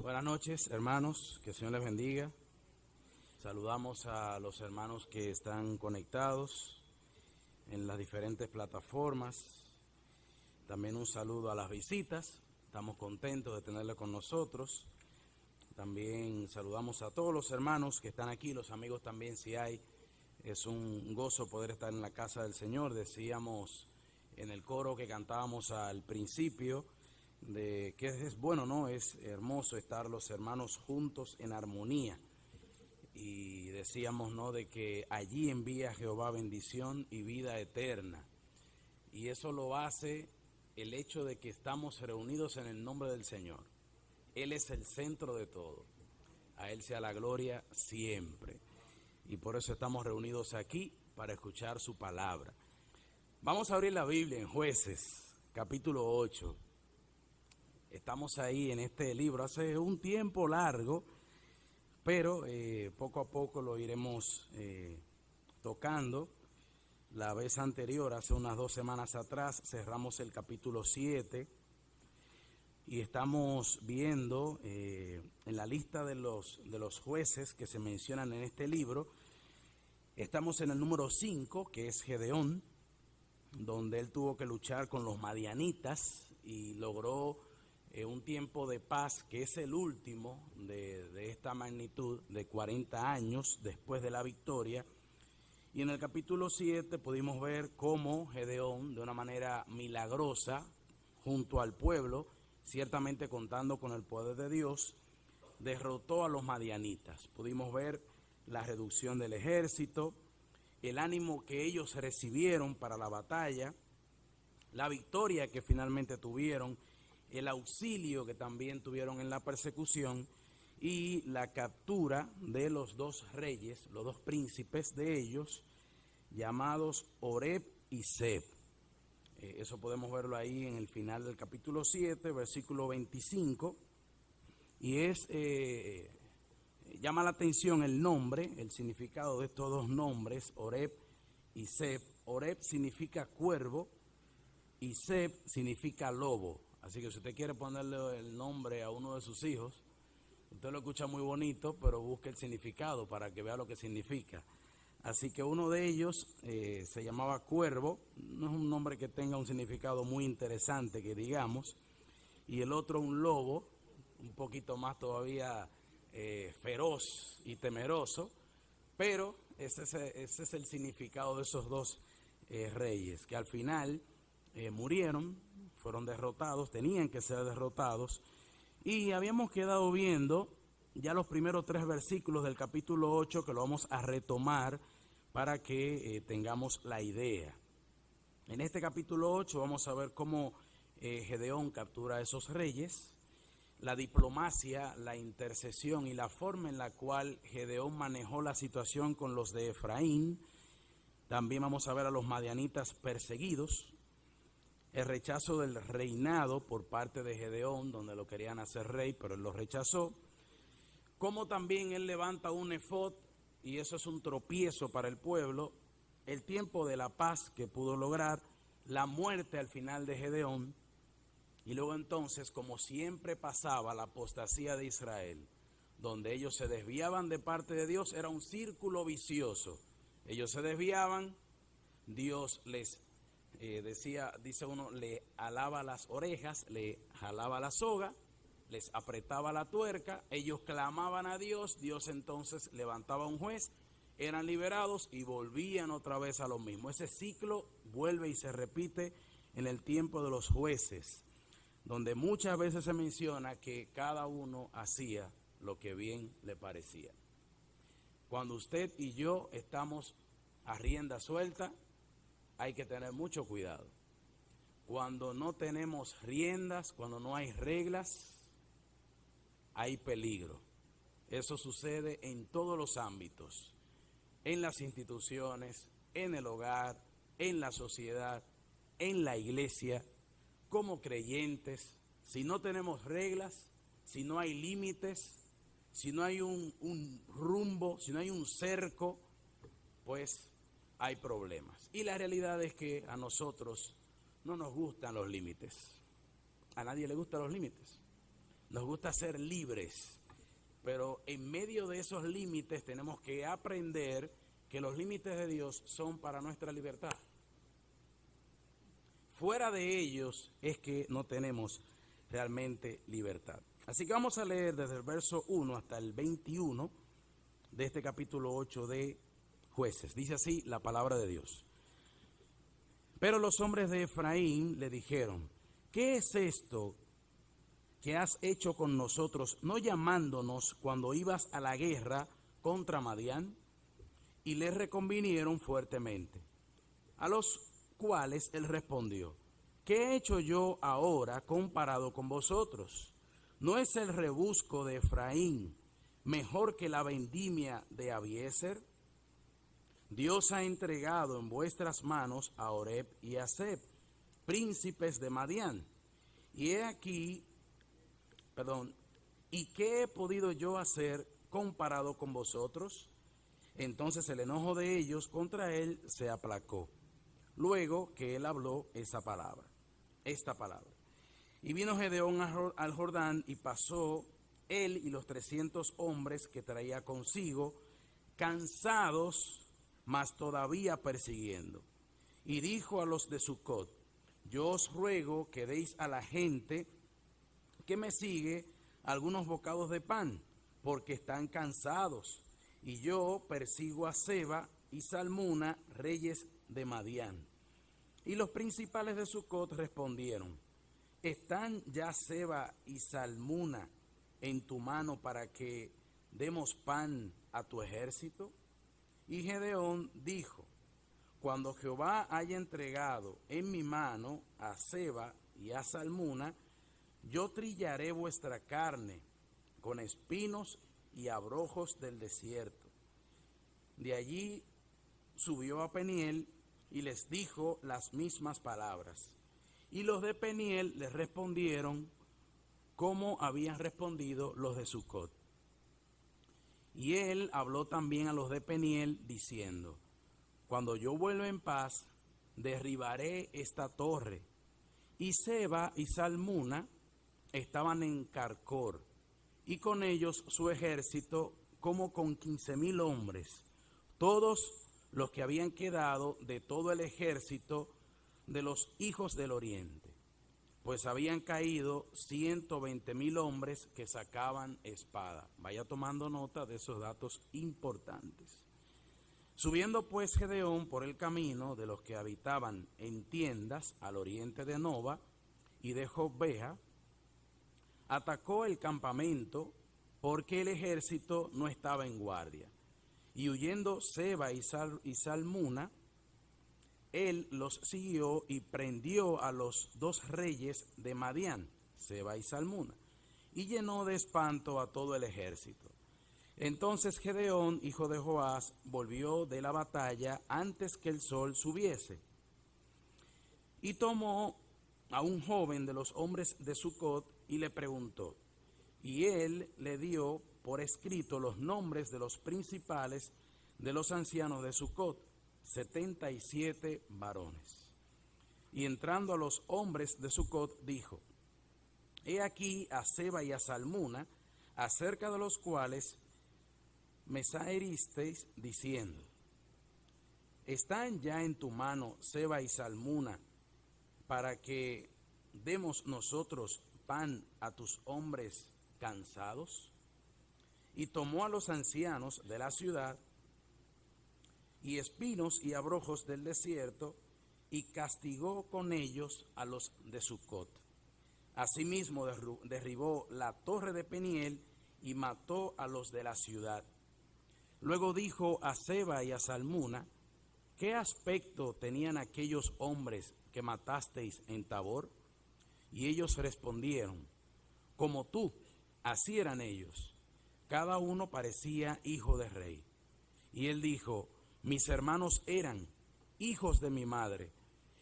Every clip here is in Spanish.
Buenas noches, hermanos, que el Señor les bendiga. Saludamos a los hermanos que están conectados en las diferentes plataformas. También un saludo a las visitas. Estamos contentos de tenerles con nosotros. También saludamos a todos los hermanos que están aquí, los amigos también si hay. Es un gozo poder estar en la casa del Señor. Decíamos en el coro que cantábamos al principio, de que es bueno, ¿no? Es hermoso estar los hermanos juntos en armonía. Y decíamos, ¿no?, de que allí envía Jehová bendición y vida eterna. Y eso lo hace el hecho de que estamos reunidos en el nombre del Señor. Él es el centro de todo. A Él sea la gloria siempre. Y por eso estamos reunidos aquí para escuchar su palabra. Vamos a abrir la Biblia en Jueces, capítulo 8. Estamos ahí en este libro hace un tiempo largo, pero poco a poco lo iremos tocando. La vez anterior, hace unas 2 semanas atrás, cerramos el capítulo 7 y estamos viendo en la lista de los jueces que se mencionan en este libro. Estamos en el número 5, que es Gedeón, donde él tuvo que luchar con los madianitas y logró un tiempo de paz, que es el último de esta magnitud, de 40 años después de la victoria. Y en el capítulo 7 pudimos ver cómo Gedeón, de una manera milagrosa, junto al pueblo, ciertamente contando con el poder de Dios, derrotó a los madianitas. Pudimos ver la reducción del ejército, el ánimo que ellos recibieron para la batalla, la victoria que finalmente tuvieron, el auxilio que también tuvieron en la persecución y la captura de los 2 reyes, los 2 príncipes de ellos, llamados Oreb y Zeb. Eso podemos verlo ahí en el final del capítulo 7, versículo 25, y llama la atención el nombre, el significado de estos 2 nombres, Oreb y Zeb. Oreb significa cuervo y Zeb significa lobo. Así que si usted quiere ponerle el nombre a uno de sus hijos, usted lo escucha muy bonito, pero busque el significado para que vea lo que significa. Así que uno de ellos se llamaba Cuervo, no es un nombre que tenga un significado muy interesante que digamos, y el otro un lobo, un poquito más todavía feroz y temeroso, pero ese es el significado de esos 2 reyes, que al final murieron, fueron derrotados, tenían que ser derrotados, y habíamos quedado viendo ya los primeros 3 versículos del capítulo 8, que lo vamos a retomar para que tengamos la idea. En este capítulo 8 vamos a ver cómo Gedeón captura a esos reyes, la diplomacia, la intercesión y la forma en la cual Gedeón manejó la situación con los de Efraín. También vamos a ver a los madianitas perseguidos, el rechazo del reinado por parte de Gedeón, donde lo querían hacer rey, pero él lo rechazó. Como también él levanta un efod, y eso es un tropiezo para el pueblo, el tiempo de la paz que pudo lograr, la muerte al final de Gedeón, y luego entonces, como siempre pasaba, la apostasía de Israel, donde ellos se desviaban de parte de Dios, era un círculo vicioso. Ellos se desviaban, Dios les dice uno, le alaba las orejas, le jalaba la soga, les apretaba la tuerca, ellos clamaban a Dios, Dios entonces levantaba un juez, eran liberados y volvían otra vez a lo mismo. Ese ciclo vuelve y se repite en el tiempo de los jueces, donde muchas veces se menciona que cada uno hacía lo que bien le parecía. Cuando usted y yo estamos a rienda suelta, hay que tener mucho cuidado. Cuando no tenemos riendas, cuando no hay reglas, hay peligro. Eso sucede en todos los ámbitos, en las instituciones, en el hogar, en la sociedad, en la iglesia, como creyentes. Si no tenemos reglas, si no hay límites, si no hay un rumbo, si no hay un cerco, pues hay problemas. Y la realidad es que a nosotros no nos gustan los límites. A nadie le gustan los límites. nos gusta ser libres, pero en medio de esos límites tenemos que aprender que los límites de Dios son para nuestra libertad. Fuera de ellos es que no tenemos realmente libertad. Así que vamos a leer desde el verso 1 hasta el 21 de este capítulo 8 de Jueces. Dice así la palabra de Dios. Pero los hombres de Efraín le dijeron: ¿qué es esto que has hecho con nosotros, no llamándonos cuando ibas a la guerra contra Madián? Y le reconvinieron fuertemente, a los cuales él respondió: ¿qué he hecho yo ahora comparado con vosotros? ¿No es el rebusco de Efraín mejor que la vendimia de Abiezer? Dios ha entregado en vuestras manos a Oreb y a Zeb, príncipes de Madián. Y he aquí, ¿y qué he podido yo hacer comparado con vosotros? Entonces el enojo de ellos contra él se aplacó, luego que él habló esta palabra. Y vino Gedeón al Jordán, y pasó él y los 300 hombres que traía consigo, cansados, mas todavía persiguiendo. Y dijo a los de Sucot: yo os ruego que deis a la gente que me sigue algunos bocados de pan, porque están cansados. Y yo persigo a Seba y Salmuna, reyes de Madián. Y los principales de Sucot respondieron: ¿están ya Seba y Salmuna en tu mano para que demos pan a tu ejército? Y Gedeón dijo: cuando Jehová haya entregado en mi mano a Seba y a Salmuna, yo trillaré vuestra carne con espinos y abrojos del desierto. De allí subió a Peniel y les dijo las mismas palabras. Y los de Peniel les respondieron como habían respondido los de Sucot. Y él habló también a los de Peniel diciendo: cuando yo vuelva en paz, derribaré esta torre. Y Seba y Salmuna estaban en Carcor, y con ellos su ejército, como con 15,000 hombres, todos los que habían quedado de todo el ejército de los hijos del oriente, pues habían caído 120,000 hombres que sacaban espada. Vaya tomando nota de esos datos importantes. Subiendo pues Gedeón por el camino de los que habitaban en tiendas al oriente de Nova y de Jobbeja, atacó el campamento porque el ejército no estaba en guardia. Y huyendo Seba y Salmuna, él los siguió y prendió a los 2 reyes de Madián, Seba y Salmuna, y llenó de espanto a todo el ejército. Entonces Gedeón, hijo de Joás, volvió de la batalla antes que el sol subiese, y tomó a un joven de los hombres de Sucot y le preguntó, y él le dio por escrito los nombres de los principales de los ancianos de Sucot, 77 varones. Y entrando a los hombres de Sucot, dijo: he aquí a Seba y a Salmuna, acerca de los cuales me saheristeis, diciendo: ¿están ya en tu mano Seba y Salmuna para que demos nosotros pan a tus hombres cansados? Y tomó a los ancianos de la ciudad y espinos y abrojos del desierto, y castigó con ellos a los de Sucot. Asimismo derribó la torre de Peniel y mató a los de la ciudad. Luego dijo a Seba y a Salmuna: ¿qué aspecto tenían aquellos hombres que matasteis en Tabor? Y ellos respondieron: como tú, así eran ellos. Cada uno parecía hijo de rey. Y él dijo: mis hermanos eran hijos de mi madre.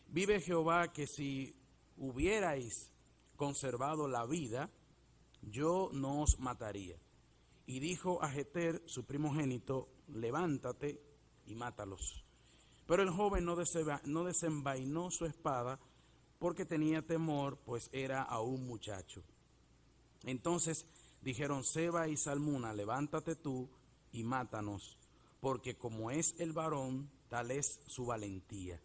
Vive Jehová que si hubierais conservado la vida, yo no os mataría. Y dijo a Jeter, su primogénito: levántate y mátalos. Pero el joven no desenvainó su espada porque tenía temor, pues era aún muchacho. Entonces dijeron Seba y Salmuna, levántate tú y mátanos, porque como es el varón, tal es su valentía.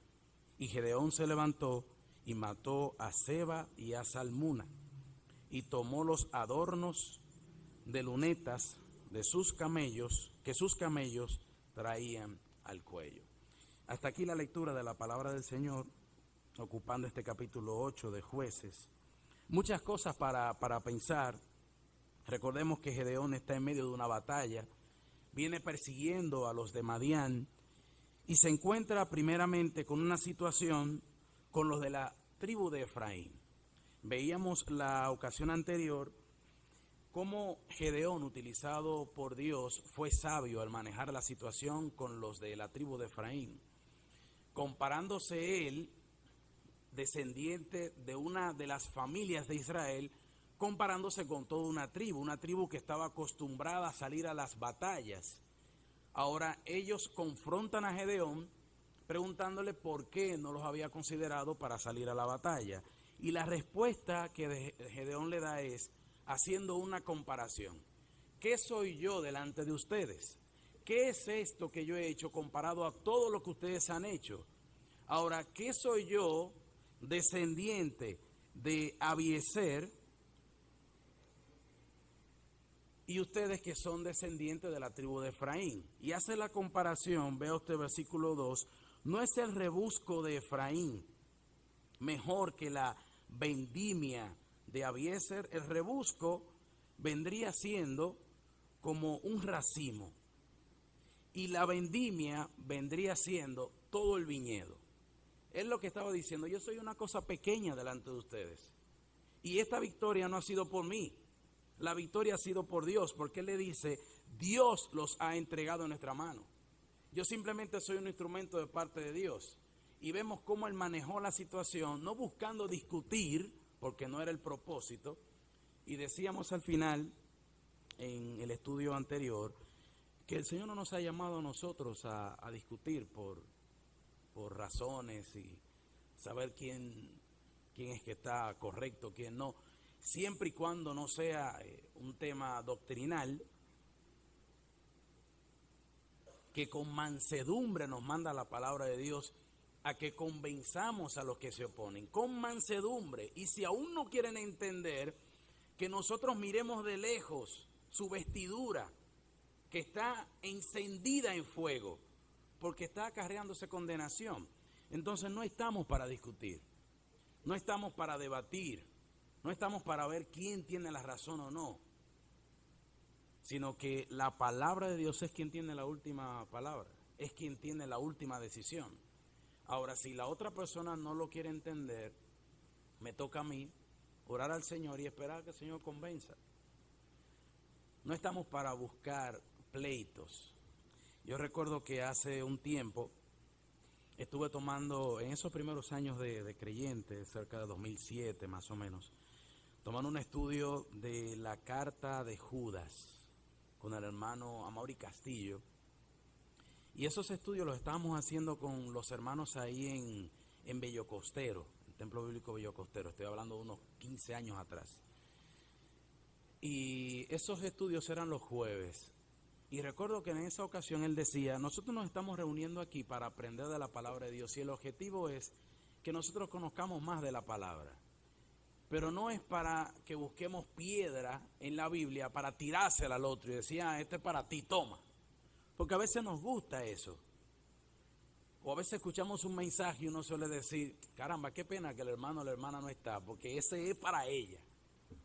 Y Gedeón se levantó y mató a Seba y a Salmuna, y tomó los adornos de lunetas de sus camellos, que sus camellos traían al cuello. Hasta aquí la lectura de la palabra del Señor, ocupando este capítulo 8 de Jueces. Muchas cosas para pensar. Recordemos que Gedeón está en medio de una batalla, viene persiguiendo a los de Madián y se encuentra primeramente con una situación con los de la tribu de Efraín. Veíamos la ocasión anterior cómo Gedeón, utilizado por Dios, fue sabio al manejar la situación con los de la tribu de Efraín, comparándose él, descendiente de una de las familias de Israel, comparándose con toda una tribu que estaba acostumbrada a salir a las batallas. Ahora ellos confrontan a Gedeón preguntándole por qué no los había considerado para salir a la batalla. Y la respuesta que Gedeón le da es haciendo una comparación. ¿Qué soy yo delante de ustedes? ¿Qué es esto que yo he hecho comparado a todo lo que ustedes han hecho? Ahora, ¿qué soy yo, descendiente de Abiezer, y ustedes que son descendientes de la tribu de Efraín? Y hace la comparación, vea usted versículo 2, no es el rebusco de Efraín mejor que la vendimia de Abiezer. El rebusco vendría siendo como un racimo y la vendimia vendría siendo todo el viñedo. Es lo que estaba diciendo, yo soy una cosa pequeña delante de ustedes y esta victoria no ha sido por mí. La victoria ha sido por Dios, porque Él le dice, Dios los ha entregado en nuestra mano. Yo simplemente soy un instrumento de parte de Dios. Y vemos cómo Él manejó la situación, no buscando discutir, porque no era el propósito. Y decíamos al final, en el estudio anterior, que el Señor no nos ha llamado a nosotros a discutir por razones y saber quién es que está correcto, quién no. Siempre y cuando no sea un tema doctrinal, que con mansedumbre nos manda la palabra de Dios a que convenzamos a los que se oponen, con mansedumbre. Y si aún no quieren entender, que nosotros miremos de lejos su vestidura, que está encendida en fuego, porque está acarreándose condenación. Entonces no estamos para discutir, no estamos para debatir, no estamos para ver quién tiene la razón o no, sino que la palabra de Dios es quien tiene la última palabra, es quien tiene la última decisión. Ahora, si la otra persona no lo quiere entender, me toca a mí orar al Señor y esperar que el Señor convenza. No estamos para buscar pleitos. Yo recuerdo que hace un tiempo estuve tomando, en esos primeros años de creyente, cerca de 2007 más o menos, tomando un estudio de la carta de Judas con el hermano Amaury Castillo. Y esos estudios los estábamos haciendo con los hermanos ahí en Bello Costero, el Templo Bíblico Bello Costero. Estoy hablando de unos 15 años atrás. Y esos estudios eran los jueves. Y recuerdo que en esa ocasión él decía, nosotros nos estamos reuniendo aquí para aprender de la palabra de Dios y el objetivo es que nosotros conozcamos más de la palabra. Pero no es para que busquemos piedra en la Biblia para tirársela al otro y decir, este es para ti, toma. Porque a veces nos gusta eso. O a veces escuchamos un mensaje y uno suele decir, caramba, qué pena que el hermano o la hermana no está, porque ese es para ella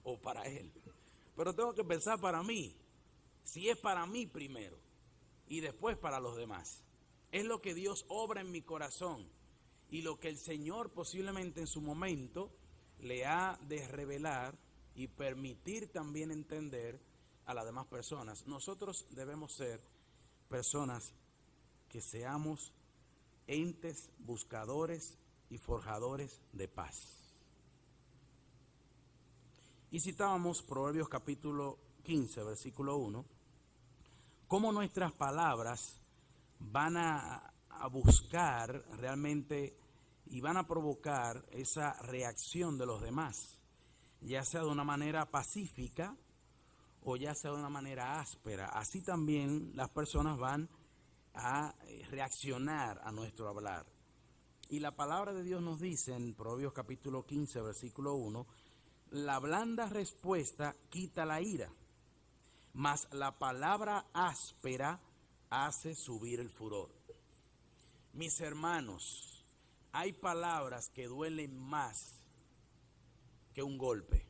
o para él. Pero tengo que pensar para mí, si es para mí primero y después para los demás. Es lo que Dios obra en mi corazón y lo que el Señor posiblemente en su momento le ha de revelar y permitir también entender a las demás personas. Nosotros debemos ser personas que seamos entes buscadores y forjadores de paz. Y citábamos Proverbios capítulo 15, versículo 1, cómo nuestras palabras van a buscar realmente y van a provocar esa reacción de los demás. ya sea de una manera pacífica o ya sea de una manera áspera. Así también las personas van a reaccionar a nuestro hablar. Y la palabra de Dios nos dice en Proverbios capítulo 15, versículo 1, la blanda respuesta quita la ira, mas la palabra áspera hace subir el furor. Mis hermanos, hay palabras que duelen más que un golpe.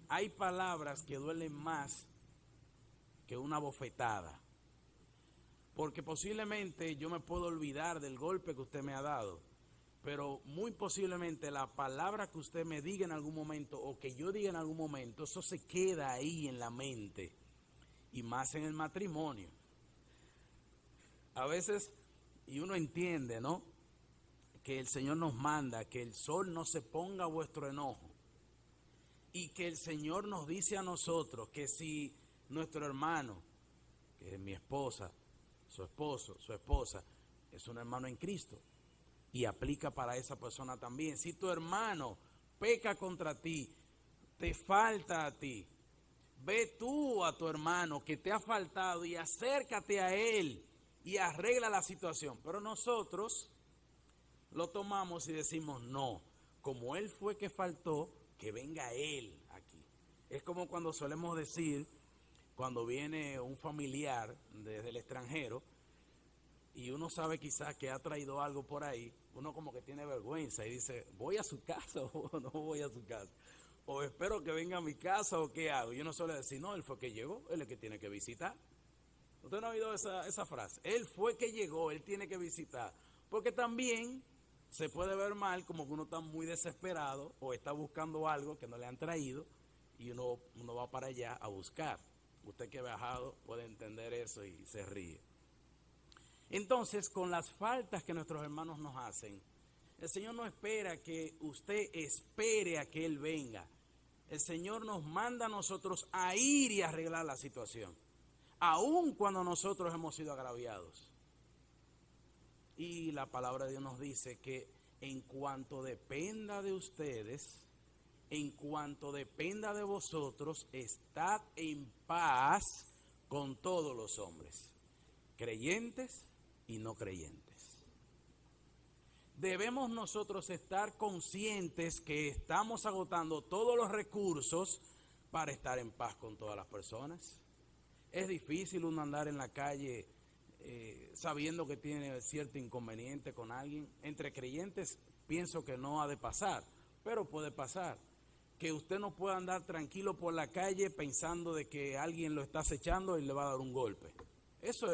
Hay palabras que duelen más que una bofetada. Porque posiblemente yo me puedo olvidar del golpe que usted me ha dado, pero muy posiblemente la palabra que usted me diga en algún momento o que yo diga en algún momento, eso se queda ahí en la mente, y más en el matrimonio. A veces, y uno entiende, ¿no?, que el Señor nos manda que el sol no se ponga a vuestro enojo, y que el Señor nos dice a nosotros que si nuestro hermano, que es mi esposa, su esposo, su esposa, es un hermano en Cristo, y aplica para esa persona también. Si tu hermano peca contra ti, te falta a ti, ve tú a tu hermano que te ha faltado y acércate a él y arregla la situación. Pero nosotros lo tomamos y decimos, no, como él fue que faltó, que venga él aquí. Es como cuando solemos decir, cuando viene un familiar desde el extranjero y uno sabe quizás que ha traído algo por ahí, uno como que tiene vergüenza y dice, ¿voy a su casa o no voy a su casa? O espero que venga a mi casa o qué hago. Y uno suele decir, no, él fue que llegó, él es el que tiene que visitar. ¿Usted no ha oído esa frase? Él fue que llegó, él tiene que visitar. Porque también se puede ver mal como que uno está muy desesperado o está buscando algo que no le han traído y uno va para allá a buscar. Usted que ha viajado puede entender eso y se ríe. Entonces, con las faltas que nuestros hermanos nos hacen, el Señor no espera que usted espere a que Él venga. El Señor nos manda a nosotros a ir y arreglar la situación, aun cuando nosotros hemos sido agraviados. Y la palabra de Dios nos dice que en cuanto dependa de ustedes, en cuanto dependa de vosotros, estad en paz con todos los hombres, creyentes y no creyentes. Debemos nosotros estar conscientes que estamos agotando todos los recursos para estar en paz con todas las personas. Es difícil uno andar en la calle sabiendo que tiene cierto inconveniente con alguien. Entre creyentes pienso que no ha de pasar, pero puede pasar. Que usted no pueda andar tranquilo por la calle pensando de que alguien lo está acechando y le va a dar un golpe. Eso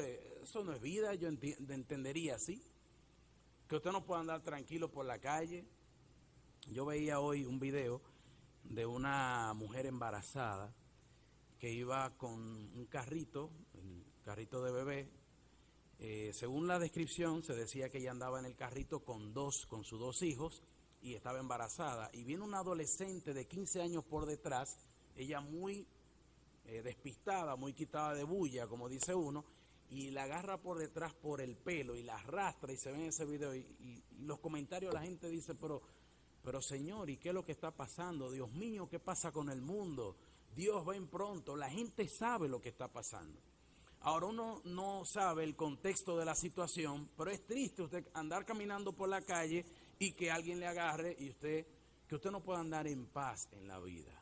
no es vida, yo entendería así. Que usted no pueda andar tranquilo por la calle. Yo veía hoy un video de una mujer embarazada que iba con un carrito, el carrito de bebé. Según la descripción se decía que ella andaba en el carrito con sus dos hijos y estaba embarazada. Y viene una adolescente de 15 años por detrás, ella muy despistada, muy quitada de bulla, como dice uno, y la agarra por detrás por el pelo y la arrastra, y se ve en ese video y los comentarios la gente dice, pero Señor, ¿y qué es lo que está pasando? Dios mío, ¿qué pasa con el mundo? Dios ven pronto. La gente sabe lo que está pasando. Ahora uno no sabe el contexto de la situación, pero es triste usted andar caminando por la calle y que alguien le agarre y que usted no pueda andar en paz en la vida.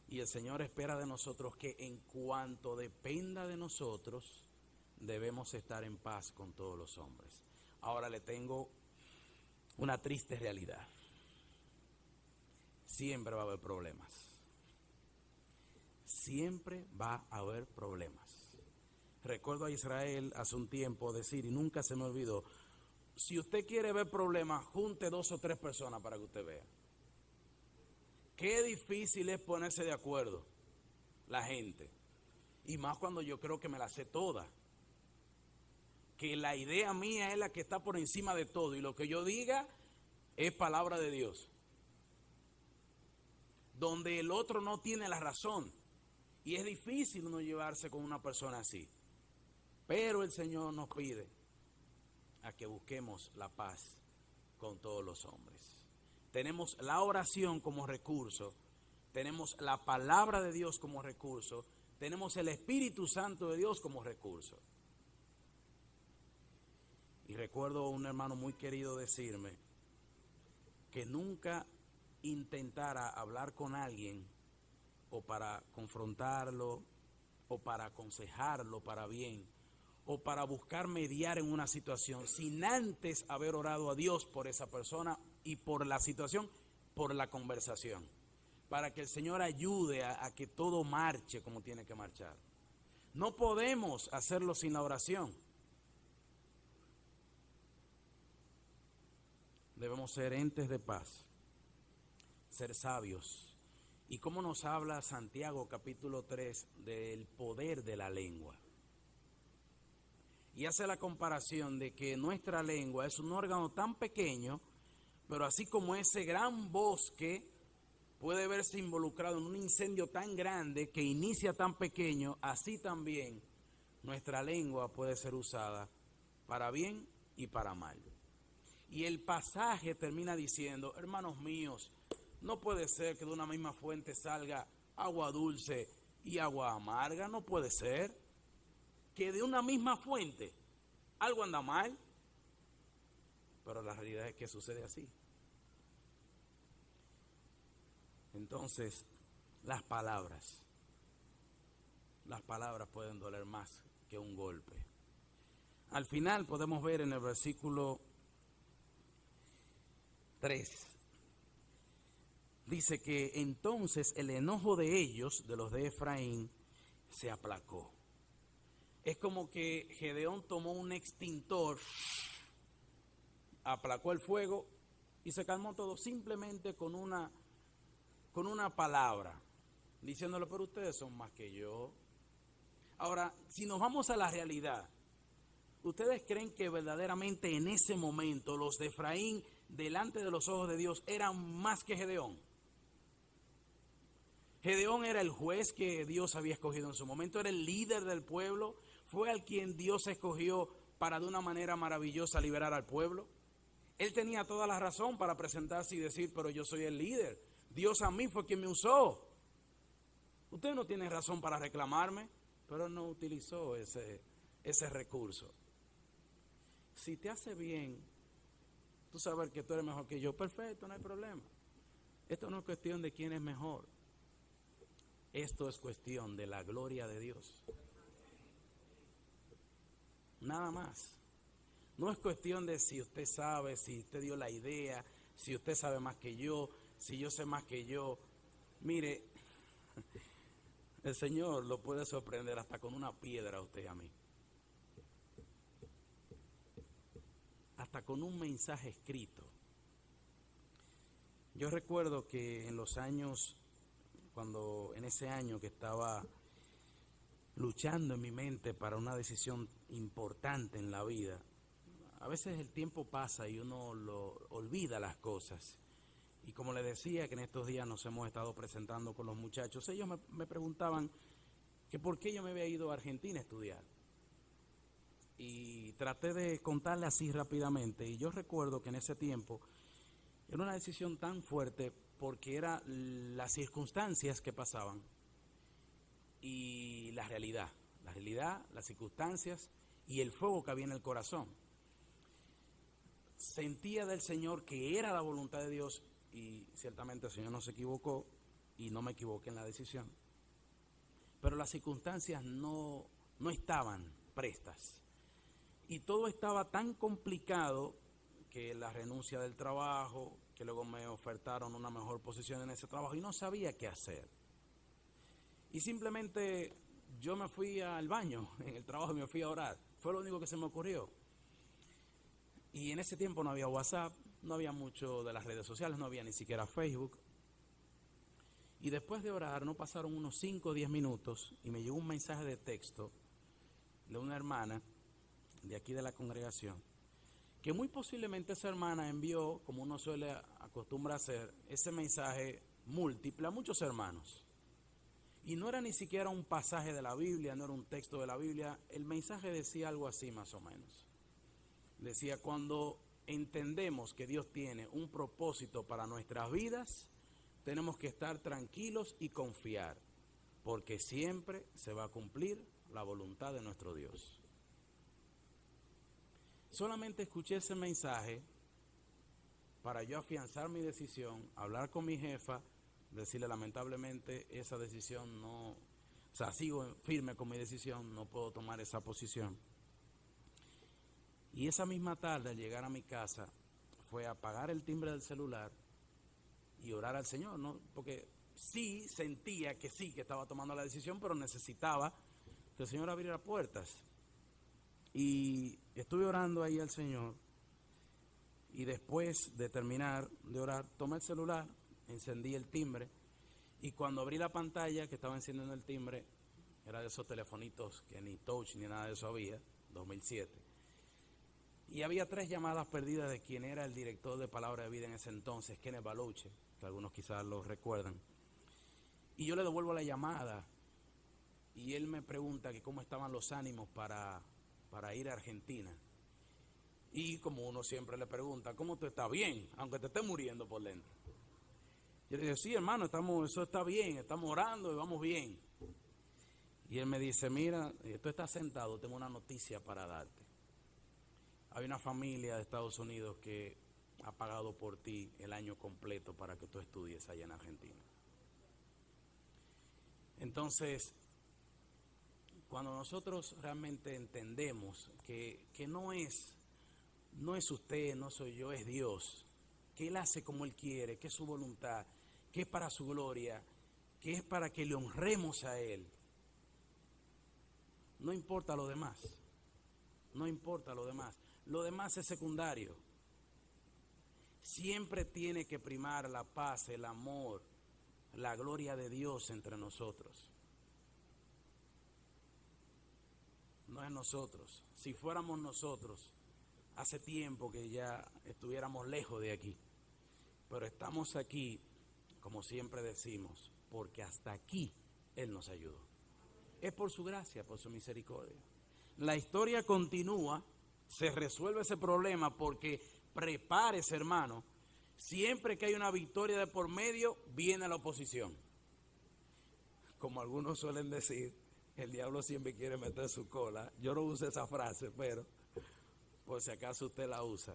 Y el Señor espera de nosotros que en cuanto dependa de nosotros, debemos estar en paz con todos los hombres. Ahora le tengo una triste realidad. Siempre va a haber problemas. Siempre va a haber problemas. Recuerdo a Israel hace un tiempo decir, y nunca se me olvidó, si usted quiere ver problemas, junte 2 o 3 personas para que usted vea. Qué difícil es ponerse de acuerdo la gente. Y más cuando yo creo que me la sé toda. Que la idea mía es la que está por encima de todo. Y lo que yo diga es palabra de Dios. Donde el otro no tiene la razón. Y es difícil uno llevarse con una persona así. Pero el Señor nos pide a que busquemos la paz con todos los hombres. tenemos la oración como recurso, tenemos la palabra de Dios como recurso, tenemos el Espíritu Santo de Dios como recurso. Y recuerdo un hermano muy querido decirme que nunca intentara hablar con alguien o para confrontarlo o para aconsejarlo para bien o para buscar mediar en una situación sin antes haber orado a Dios por esa persona y por la situación, por la conversación, para que el Señor ayude a que todo marche como tiene que marchar. No podemos hacerlo sin la oración. Debemos ser entes de paz, ser sabios. ¿Y cómo nos habla Santiago capítulo 3 del poder de la lengua? Y hace la comparación de que nuestra lengua es un órgano tan pequeño, pero así como ese gran bosque puede verse involucrado en un incendio tan grande que inicia tan pequeño, así también nuestra lengua puede ser usada para bien y para mal. Y el pasaje termina diciendo, hermanos míos, no puede ser que de una misma fuente salga agua dulce y agua amarga, no puede ser que de una misma fuente algo anda mal, pero la realidad es que sucede así. Entonces, las palabras pueden doler más que un golpe. Al final podemos ver en el versículo 3, dice que entonces el enojo de ellos, de los de Efraín, se aplacó. Es como que Gedeón tomó un extintor, aplacó el fuego y se calmó todo simplemente con una palabra, diciéndole, pero ustedes son más que yo. Ahora, si nos vamos a la realidad, ¿ustedes creen que verdaderamente en ese momento los de Efraín, delante de los ojos de Dios, eran más que Gedeón? Gedeón era el juez que Dios había escogido en su momento, era el líder del pueblo, fue al quien Dios escogió para de una manera maravillosa liberar al pueblo. Él tenía toda la razón para presentarse y decir, pero yo soy el líder, Dios a mí fue quien me usó. Usted no tiene razón para reclamarme, pero no utilizó ese recurso. Si te hace bien, tú sabes que tú eres mejor que yo, perfecto, no hay problema. Esto no es cuestión de quién es mejor. Esto es cuestión de la gloria de Dios. Nada más. No es cuestión de si usted sabe, si usted dio la idea, si usted sabe más que yo, si yo sé más que yo. Mire, el Señor lo puede sorprender hasta con una piedra a usted y a mí. Hasta con un mensaje escrito. Yo recuerdo que en los años, en ese año que estaba luchando en mi mente para una decisión importante en la vida, a veces el tiempo pasa y uno olvida las cosas. Y como les decía, que en estos días nos hemos estado presentando con los muchachos, ellos me preguntaban que por qué yo me había ido a Argentina a estudiar. Y traté de contarle así rápidamente. Y yo recuerdo que en ese tiempo era una decisión tan fuerte porque eran las circunstancias que pasaban y la realidad, las circunstancias y el fuego que había en el corazón. Sentía del Señor que era la voluntad de Dios y ciertamente el Señor no se equivocó y no me equivoqué en la decisión. Pero las circunstancias no estaban prestas y todo estaba tan complicado que la renuncia del trabajo, que luego me ofertaron una mejor posición en ese trabajo y no sabía qué hacer. Y simplemente yo me fui al baño en el trabajo y me fui a orar. Fue lo único que se me ocurrió. Y en ese tiempo no había WhatsApp, no había mucho de las redes sociales, no había ni siquiera Facebook. Y después de orar, no pasaron unos 5 o 10 minutos y me llegó un mensaje de texto de una hermana de aquí de la congregación, que muy posiblemente esa hermana envió, como uno acostumbra hacer, ese mensaje múltiple a muchos hermanos. Y no era ni siquiera un pasaje de la Biblia, no era un texto de la Biblia, el mensaje decía algo así más o menos. Decía, cuando entendemos que Dios tiene un propósito para nuestras vidas, tenemos que estar tranquilos y confiar, porque siempre se va a cumplir la voluntad de nuestro Dios. Solamente escuché ese mensaje para yo afianzar mi decisión, hablar con mi jefa, decirle lamentablemente esa decisión no, o sea, sigo firme con mi decisión, no puedo tomar esa posición. Y esa misma tarde, al llegar a mi casa, fue apagar el timbre del celular y orar al Señor, ¿no? Porque sí sentía que sí, que estaba tomando la decisión, pero necesitaba que el Señor abriera puertas. Y estuve orando ahí al Señor, y después de terminar de orar, tomé el celular, encendí el timbre, y cuando abrí la pantalla que estaba encendiendo el timbre, era de esos telefonitos que ni touch ni nada de eso había, 2007. Y había 3 llamadas perdidas de quien era el director de Palabra de Vida en ese entonces, Kenneth Baluche, que algunos quizás lo recuerdan. Y yo le devuelvo la llamada, y él me pregunta que cómo estaban los ánimos para ir a Argentina. Y como uno siempre le pregunta, ¿cómo tú estás? Bien, aunque te estés muriendo por dentro. Yo le dije, sí, hermano, eso está bien, estamos orando y vamos bien. Y él me dice, mira, tú estás sentado, tengo una noticia para darte. Hay una familia de Estados Unidos que ha pagado por ti el año completo para que tú estudies allá en Argentina. Entonces, cuando nosotros realmente entendemos que no es usted, no soy yo, es Dios, que Él hace como Él quiere, que es su voluntad, que es para su gloria, que es para que le honremos a Él, no importa lo demás, no importa lo demás. Lo demás es secundario. Siempre tiene que primar la paz, el amor, la gloria de Dios entre nosotros. No es nosotros. Si fuéramos nosotros, hace tiempo que ya estuviéramos lejos de aquí. Pero estamos aquí, como siempre decimos, porque hasta aquí Él nos ayudó. Es por su gracia, por su misericordia. La historia continúa. Se resuelve ese problema porque prepárese, hermano. Siempre que hay una victoria de por medio, viene la oposición. Como algunos suelen decir, el diablo siempre quiere meter su cola. Yo no uso esa frase, pero por si acaso usted la usa.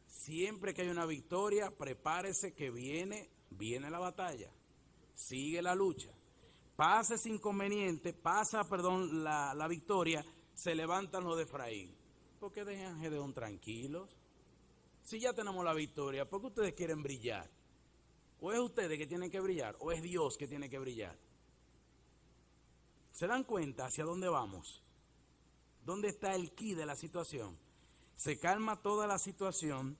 Siempre que hay una victoria, prepárese que viene la batalla. Sigue la lucha. Pasa ese inconveniente, la victoria, se levantan los de Efraín. ¿Por qué dejan a Gedeón tranquilos? Si ya tenemos la victoria, ¿por qué ustedes quieren brillar? ¿O es ustedes que tienen que brillar? ¿O es Dios que tiene que brillar? ¿Se dan cuenta hacia dónde vamos? ¿Dónde está el quid de la situación? Se calma toda la situación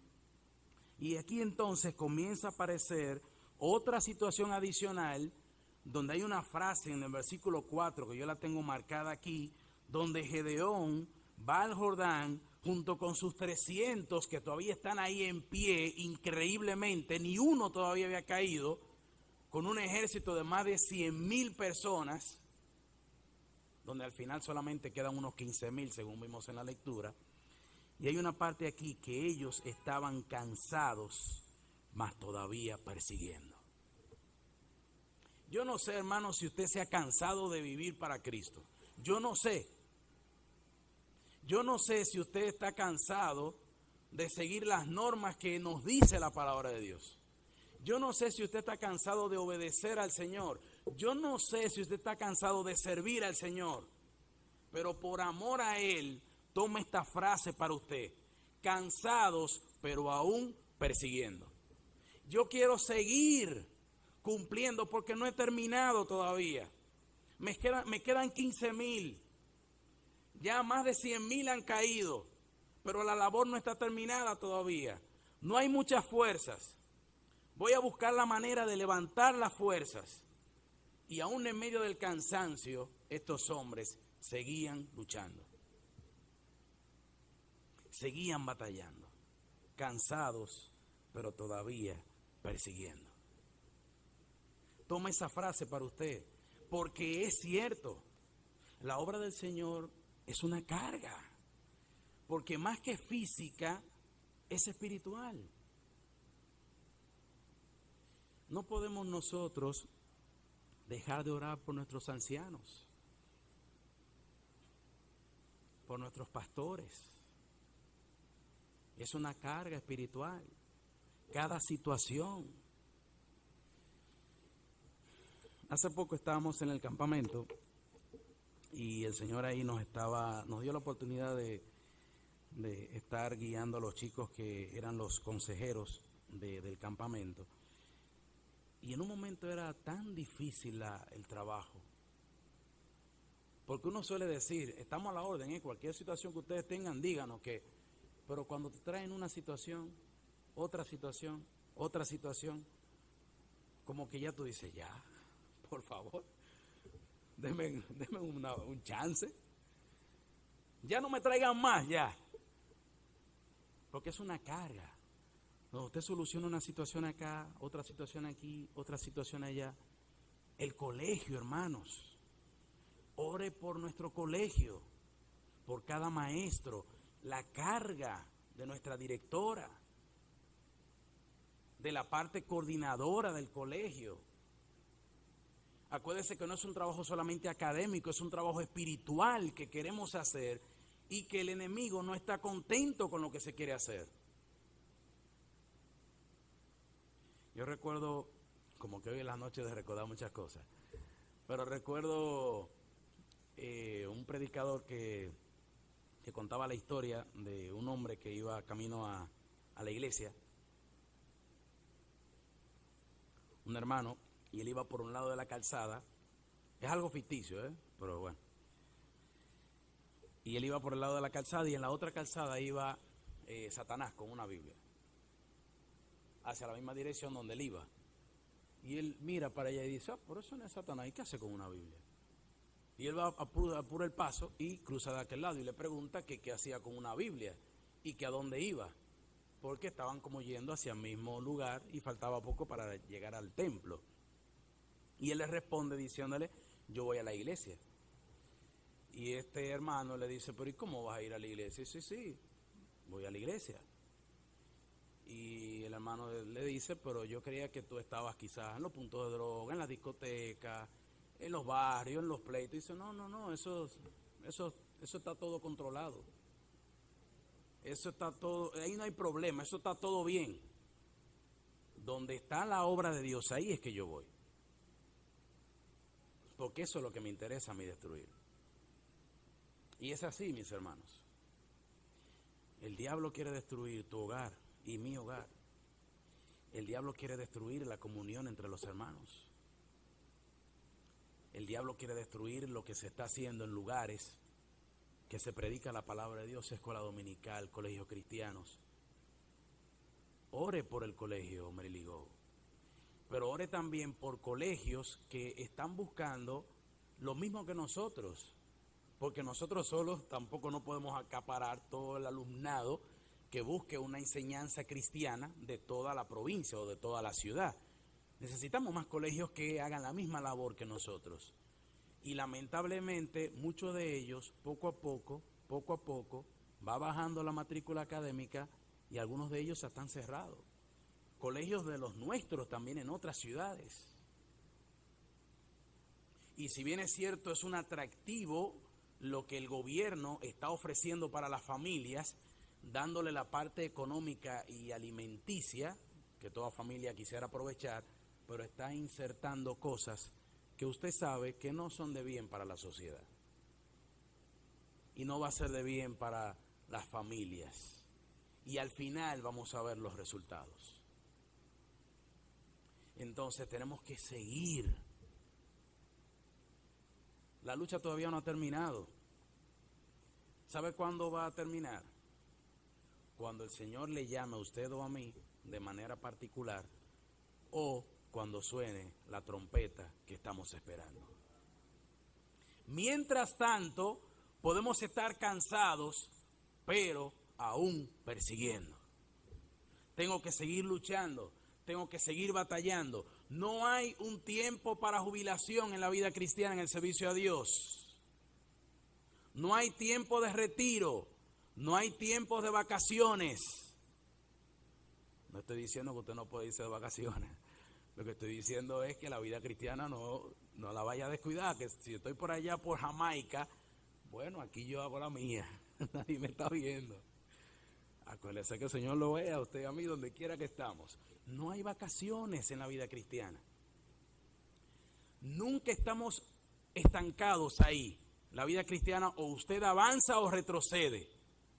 y aquí entonces comienza a aparecer otra situación adicional donde hay una frase en el versículo 4 que yo la tengo marcada aquí, donde Gedeón va al Jordán junto con sus 300 que todavía están ahí en pie, increíblemente, ni uno todavía había caído, con un ejército de más de 100,000 personas, donde al final solamente quedan unos 15,000 según vimos en la lectura. Y hay una parte aquí que ellos estaban cansados, mas todavía persiguiendo. Yo no sé, hermano, si usted se ha cansado de vivir para Cristo. Yo no sé. Yo no sé si usted está cansado de seguir las normas que nos dice la palabra de Dios. Yo no sé si usted está cansado de obedecer al Señor. Yo no sé si usted está cansado de servir al Señor. Pero por amor a Él, tome esta frase para usted. Cansados, pero aún persiguiendo. Yo quiero seguir cumpliendo porque no he terminado todavía. Me quedan 15,000. Ya más de 100,000 han caído, pero la labor no está terminada todavía. No hay muchas fuerzas. Voy a buscar la manera de levantar las fuerzas. Y aún en medio del cansancio, estos hombres seguían luchando. Seguían batallando. Cansados, pero todavía persiguiendo. Toma esa frase para usted, porque es cierto. La obra del Señor es una carga. Porque más que física, es espiritual. No podemos nosotros dejar de orar por nuestros ancianos, por nuestros pastores. Es una carga espiritual. Cada situación. Hace poco estábamos en el campamento y el Señor ahí nos dio la oportunidad de estar guiando a los chicos que eran los consejeros del campamento. Y en un momento era tan difícil el trabajo. Porque uno suele decir, estamos a la orden, cualquier situación que ustedes tengan, díganos que. Pero cuando te traen una situación, otra situación, como que ya tú dices, ya, por favor, denme un chance. Ya no me traigan más, ya. Porque es una carga. No, usted soluciona una situación acá, otra situación aquí, otra situación allá. El colegio, hermanos. Ore por nuestro colegio, por cada maestro, la carga de nuestra directora, de la parte coordinadora del colegio. Acuérdese que no es un trabajo solamente académico, es un trabajo espiritual que queremos hacer y que el enemigo no está contento con lo que se quiere hacer. Yo recuerdo, como que hoy es la noche de recordar muchas cosas, pero recuerdo un predicador que contaba la historia de un hombre que iba camino a la iglesia, un hermano, y él iba por un lado de la calzada. Es algo ficticio, pero bueno. Y él iba por el lado de la calzada y en la otra calzada iba Satanás con una Biblia hacia la misma dirección donde él iba. Y él mira para allá y dice, por eso no es Satanás, ¿y qué hace con una Biblia? Y él va apura el paso y cruza de aquel lado y le pregunta que qué hacía con una Biblia y que a dónde iba, porque estaban como yendo hacia el mismo lugar y faltaba poco para llegar al templo. Y él le responde diciéndole, yo voy a la iglesia. Y este hermano le dice, pero ¿y cómo vas a ir a la iglesia? Sí, voy a la iglesia. Y el hermano le dice, pero yo creía que tú estabas quizás en los puntos de droga, en las discotecas, en los barrios, en los pleitos. Y dice, no, eso está todo controlado. Eso está todo, ahí no hay problema, eso está todo bien. Donde está la obra de Dios, ahí es que yo voy. Porque eso es lo que me interesa a mí destruir. Y es así, mis hermanos. El diablo quiere destruir tu hogar y mi hogar. El diablo quiere destruir la comunión entre los hermanos. El diablo quiere destruir lo que se está haciendo en lugares que se predica la palabra de Dios, escuela dominical, colegios cristianos. Ore por el colegio Mary Go, pero ore también por colegios que están buscando lo mismo que nosotros, porque nosotros solos tampoco no podemos acaparar todo el alumnado que busque una enseñanza cristiana de toda la provincia o de toda la ciudad. Necesitamos más colegios que hagan la misma labor que nosotros. Y lamentablemente muchos de ellos poco a poco, va bajando la matrícula académica y algunos de ellos están cerrados. Colegios de los nuestros también en otras ciudades. Y si bien es cierto, es un atractivo lo que el gobierno está ofreciendo para las familias, dándole la parte económica y alimenticia, que toda familia quisiera aprovechar, pero está insertando cosas que usted sabe que no son de bien para la sociedad. Y no va a ser de bien para las familias. Y al final vamos a ver los resultados. Entonces tenemos que seguir. La lucha todavía no ha terminado. ¿Sabe cuándo va a terminar? Cuando el Señor le llame a usted o a mí de manera particular, o cuando suene la trompeta que estamos esperando. Mientras tanto, podemos estar cansados, pero aún persiguiendo. Tengo que seguir luchando, tengo que seguir batallando. No hay un tiempo para jubilación en la vida cristiana, en el servicio a Dios. No hay tiempo de retiro, No hay tiempos de vacaciones. No estoy diciendo que usted no puede irse de vacaciones. Lo que estoy diciendo es que la vida cristiana no la vaya a descuidar. Que si estoy por allá, por Jamaica, bueno, aquí yo hago la mía. Nadie me está viendo. Acuérdese que el Señor lo vea a usted y a mí donde quiera que estamos. No hay vacaciones en la vida cristiana. Nunca estamos estancados ahí. La vida cristiana o usted avanza o retrocede.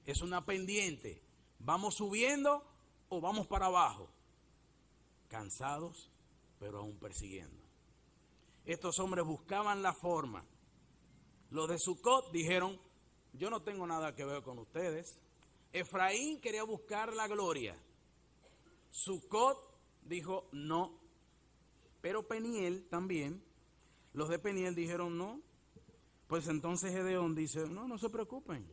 Es una pendiente. Vamos subiendo o vamos para abajo. Cansados, pero aún persiguiendo. Estos hombres buscaban la forma. Los de Sucot dijeron, yo no tengo nada que ver con ustedes. Efraín quería buscar la gloria. Sucot dijo no. Pero Peniel también, los de Peniel dijeron no. Pues entonces Gedeón dice, no se preocupen.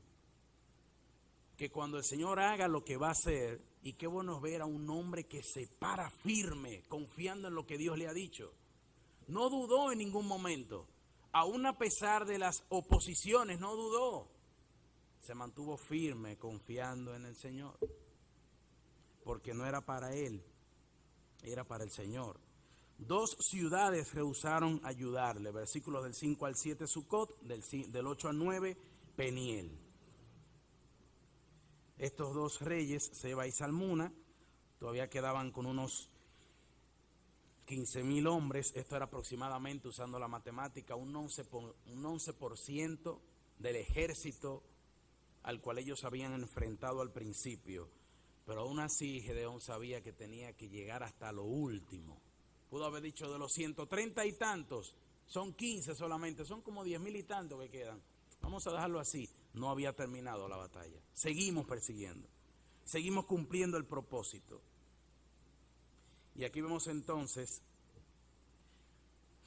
Que cuando el Señor haga lo que va a hacer, y qué bueno es ver a un hombre que se para firme, confiando en lo que Dios le ha dicho. No dudó en ningún momento. Aún a pesar de las oposiciones, no dudó. Se mantuvo firme, confiando en el Señor. Porque no era para él, era para el Señor. 2 ciudades rehusaron ayudarle. Versículos del 5 al 7, Sucot, del 8 al 9, Peniel. Estos 2 reyes, Seba y Salmuna, todavía quedaban con unos 15,000 hombres. Esto era aproximadamente, usando la matemática, un 11% del ejército al cual ellos habían enfrentado al principio. Pero aún así Gedeón sabía que tenía que llegar hasta lo último. Pudo haber dicho de los 130 y tantos, son 15 solamente, son como 10,000 y tantos que quedan. Vamos a dejarlo así. No había terminado la batalla. Seguimos persiguiendo. Seguimos cumpliendo el propósito. Y aquí vemos entonces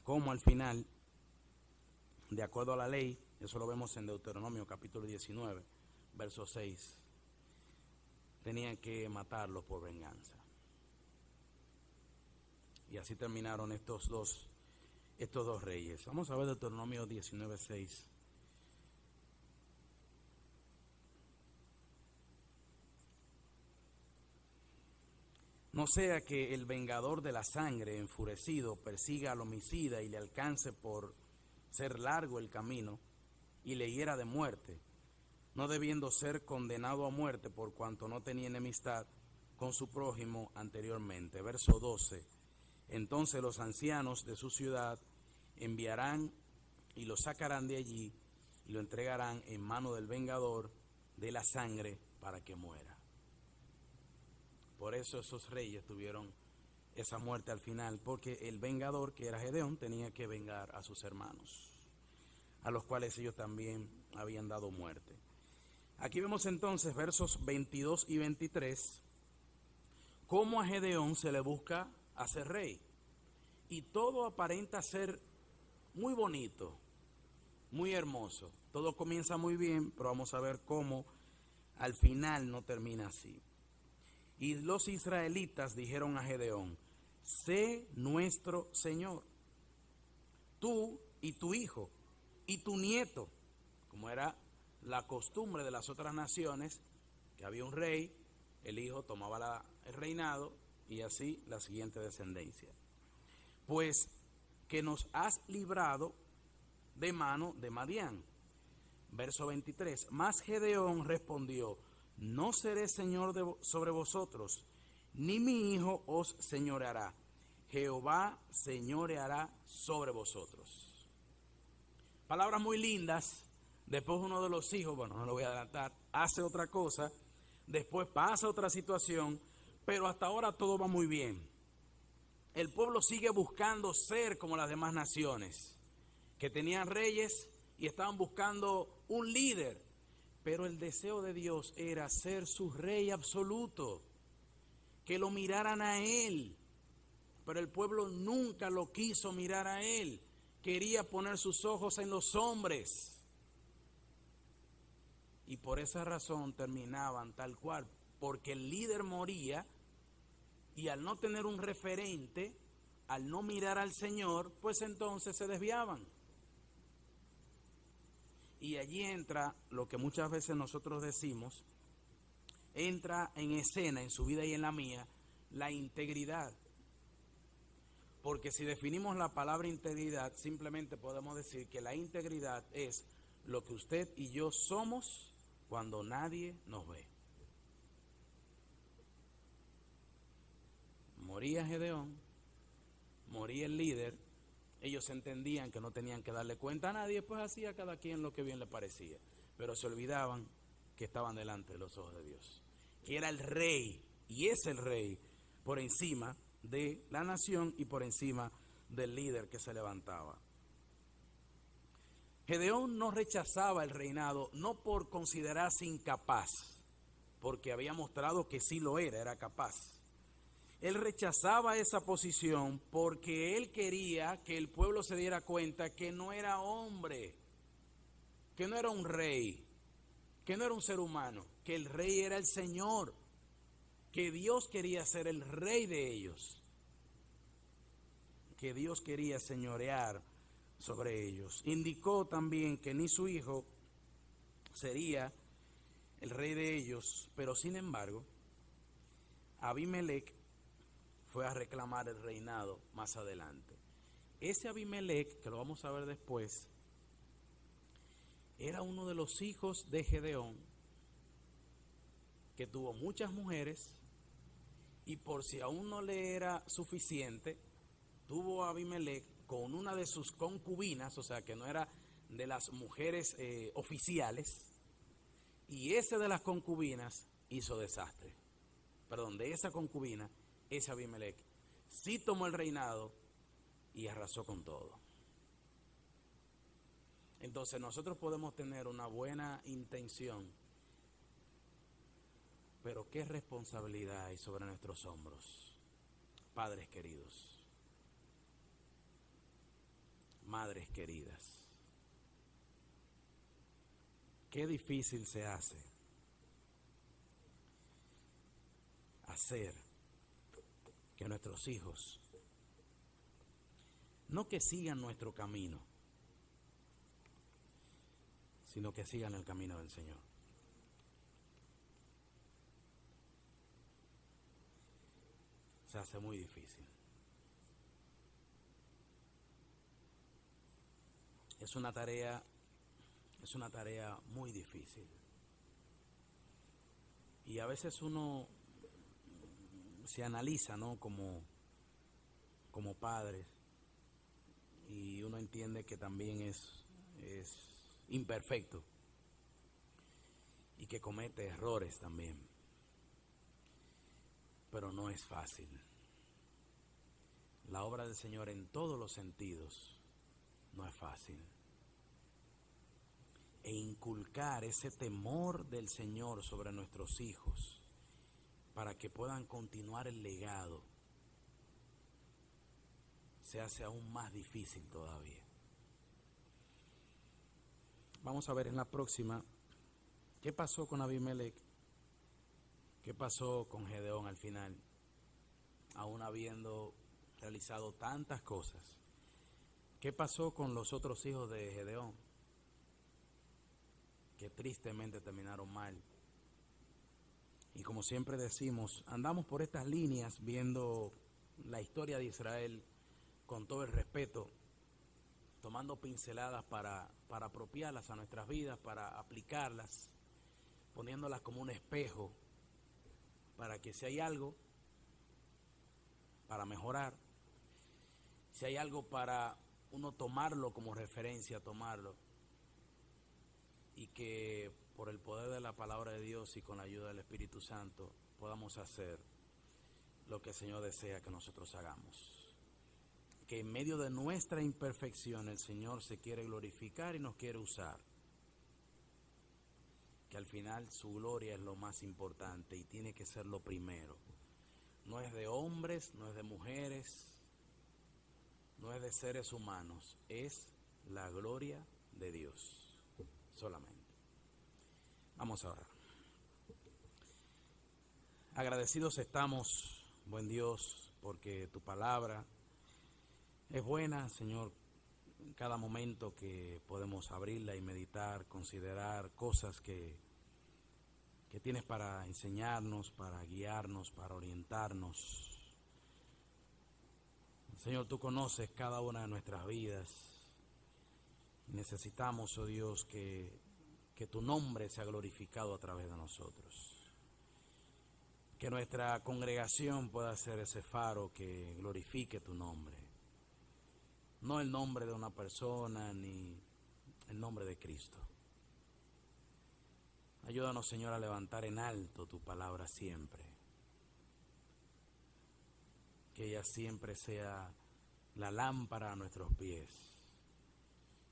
cómo al final, de acuerdo a la ley, eso lo vemos en Deuteronomio capítulo 19, verso 6, tenían que matarlos por venganza. Y así terminaron estos dos reyes. Vamos a ver Deuteronomio 19, 6. No sea que el vengador de la sangre, enfurecido, persiga al homicida y le alcance por ser largo el camino y le hiera de muerte, no debiendo ser condenado a muerte por cuanto no tenía enemistad con su prójimo anteriormente. Verso 12. Entonces los ancianos de su ciudad enviarán y lo sacarán de allí y lo entregarán en mano del vengador de la sangre para que muera. Por eso esos reyes tuvieron esa muerte al final, porque el vengador, que era Gedeón, tenía que vengar a sus hermanos, a los cuales ellos también habían dado muerte. Aquí vemos entonces versos 22 y 23, cómo a Gedeón se le busca hacer rey. Y todo aparenta ser muy bonito, muy hermoso. Todo comienza muy bien, pero vamos a ver cómo al final no termina así. Y los israelitas dijeron a Gedeón, sé nuestro Señor, tú y tu hijo y tu nieto, como era la costumbre de las otras naciones, que había un rey, el hijo tomaba el reinado y así la siguiente descendencia. Pues que nos has librado de mano de Madián. Verso 23, mas Gedeón respondió, no seré señor sobre vosotros, ni mi hijo os señoreará. Jehová señoreará sobre vosotros. Palabras muy lindas. Después uno de los hijos, bueno, no lo voy a adelantar, hace otra cosa. Después pasa otra situación, pero hasta ahora todo va muy bien. El pueblo sigue buscando ser como las demás naciones, que tenían reyes y estaban buscando un líder. Pero el deseo de Dios era ser su rey absoluto, que lo miraran a él. Pero el pueblo nunca lo quiso mirar a él. Quería poner sus ojos en los hombres. Y por esa razón terminaban tal cual, porque el líder moría y al no tener un referente, al no mirar al Señor, pues entonces se desviaban. Y allí entra lo que muchas veces nosotros decimos, entra en escena en su vida y en la mía, la integridad. Porque si definimos la palabra integridad, simplemente podemos decir que la integridad es lo que usted y yo somos cuando nadie nos ve. Moría Gedeón, moría el líder, ellos entendían que no tenían que darle cuenta a nadie, pues hacía cada quien lo que bien le parecía, pero se olvidaban que estaban delante de los ojos de Dios, que era el rey, y es el rey, por encima de la nación y por encima del líder que se levantaba. Gedeón no rechazaba el reinado, no por considerarse incapaz, porque había mostrado que sí lo era capaz. Él rechazaba esa posición porque él quería que el pueblo se diera cuenta que no era hombre, que no era un rey, que no era un ser humano, que el rey era el Señor, que Dios quería ser el rey de ellos, que Dios quería señorear sobre ellos. Indicó también que ni su hijo sería el rey de ellos, pero sin embargo, Abimelech fue a reclamar el reinado más adelante. Ese Abimelech, que lo vamos a ver después, era uno de los hijos de Gedeón, que tuvo muchas mujeres, y por si aún no le era suficiente, tuvo a Abimelech con una de sus concubinas, o sea que no era de las mujeres oficiales, y ese de las concubinas hizo desastre. Perdón, de esa concubina, ese Abimelech sí tomó el reinado y arrasó con todo. Entonces nosotros podemos tener una buena intención, pero ¿qué responsabilidad hay sobre nuestros hombros? Padres queridos, madres queridas, qué difícil se hace hacer que nuestros hijos, no que sigan nuestro camino, sino que sigan el camino del Señor. Se hace muy difícil. Es una tarea muy difícil. Y a veces uno se analiza, ¿no? Como padres, y uno entiende que también es imperfecto y que comete errores también, pero no es fácil. La obra del Señor en todos los sentidos no es fácil. E inculcar ese temor del Señor sobre nuestros hijos para que puedan continuar el legado se hace aún más difícil todavía. Vamos a ver en la próxima qué pasó con Abimelech, qué pasó con Gedeón al final, aún habiendo realizado tantas cosas. ¿Qué pasó con los otros hijos de Gedeón, que tristemente terminaron mal? Y como siempre decimos, andamos por estas líneas viendo la historia de Israel con todo el respeto, tomando pinceladas para apropiarlas a nuestras vidas, para aplicarlas, poniéndolas como un espejo, para que si hay algo para mejorar, si hay algo para uno tomarlo como referencia, tomarlo, y que por el poder de la palabra de Dios y con la ayuda del Espíritu Santo podamos hacer lo que el Señor desea que nosotros hagamos. Que en medio de nuestra imperfección el Señor se quiere glorificar y nos quiere usar. Que al final su gloria es lo más importante y tiene que ser lo primero. No es de hombres, no es de mujeres, no es de seres humanos, es la gloria de Dios solamente. Vamos a orar. Agradecidos estamos, buen Dios, porque tu palabra es buena, Señor. en cada momento que podemos abrirla y meditar, considerar cosas que tienes para enseñarnos, para guiarnos, para orientarnos. Señor, tú conoces cada una de nuestras vidas y necesitamos, oh Dios, que tu nombre sea glorificado a través de nosotros. Que nuestra congregación pueda ser ese faro que glorifique tu nombre. No el nombre de una persona ni el nombre de Cristo. Ayúdanos, Señor, a levantar en alto tu palabra siempre. Que ella siempre sea la lámpara a nuestros pies,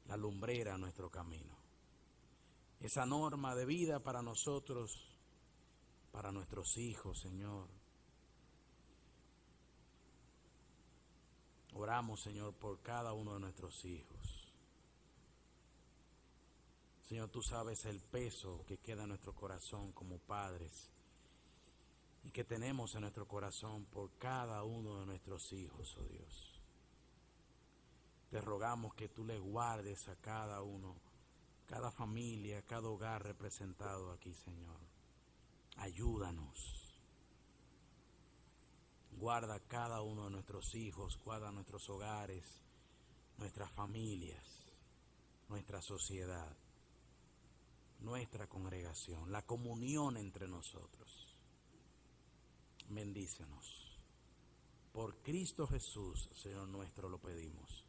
la lumbrera a nuestro camino. Esa norma de vida para nosotros, para nuestros hijos, Señor. Oramos, Señor, por cada uno de nuestros hijos. Señor, tú sabes el peso que queda en nuestro corazón como padres y que tenemos en nuestro corazón por cada uno de nuestros hijos, oh Dios. Te rogamos que tú le guardes a cada uno, cada familia, cada hogar representado aquí, Señor. Ayúdanos. Guarda cada uno de nuestros hijos, guarda nuestros hogares, nuestras familias, nuestra sociedad, nuestra congregación, la comunión entre nosotros. Bendícenos. Por Cristo Jesús, Señor nuestro, lo pedimos.